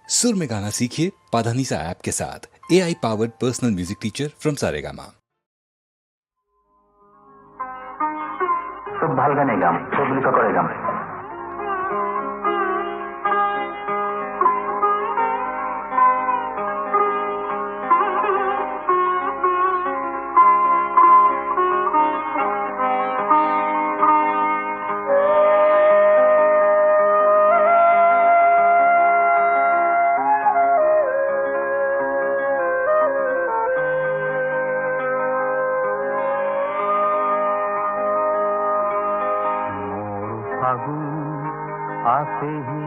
सुर में गाना सीखिए पाधानीसा ऐप के साथ। AI powered personal music teacher from Saregama. খুব ভাল গানে গাম, পব্লিক করে গাম। ফাগুন আসেহি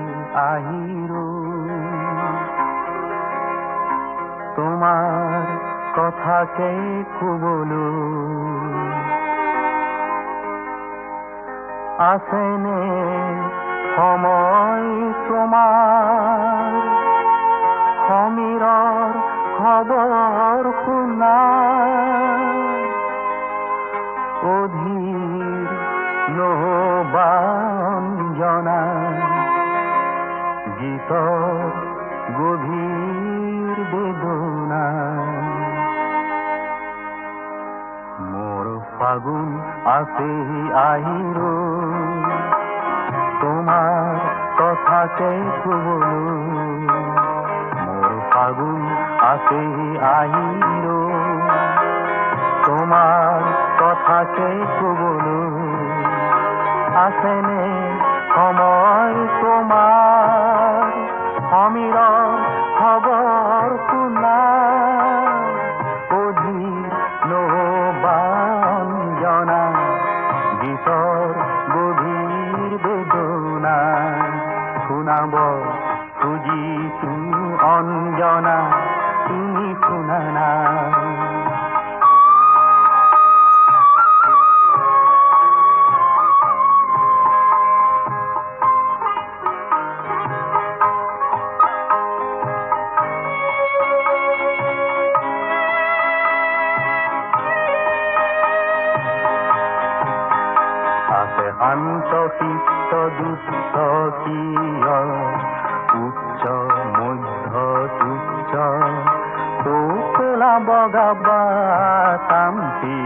আহিরো তোমার কথাকে কুবলো আসেনে সময় তোমার সমীরর খবর শুনা অধীর নহবাঞ্জনা গীতৰ গভীৰ বেদনা মোৰ ফাগুন আসেহি আহিৰো তোমাৰ কথাকে কবলো মোৰ ফাগুন আসেহি আহিৰো তোমাৰ কথাকে কবলো আসেনে সময় তোমাৰ সমীৰন খবৰ শুনা অধীৰ নহবাঞ্জনা গীতৰ গভীৰ বেদনা শুনাব খুজিছো অঞ্জনা তুমি শুনা না। আন্তঃশিষ্ট দুষ্ট কিয় উচ্চ মধ্য তুচ্ছ কোকলা বগাবা তান্তি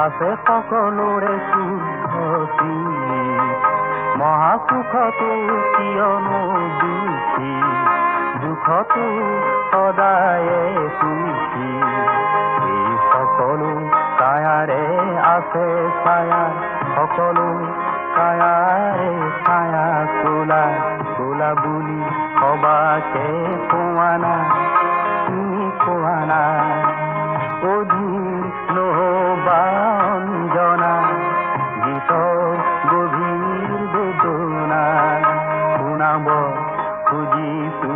আছে সকলোৰে শুদ্ধি মহাসুখতে কিয়নো দুখী দুখতে সদায়ে সুখী এই সকলো ছায়াৰে আছে ছায়া সকলো ছায়াৰে ছায়া কোলা কোলা বুলি সবাকে কোৱানা তুমি কোৱানা অধীৰ নহবাঞ্জনা গীতৰ গভীৰ বেদনা শুনাব খুজিছো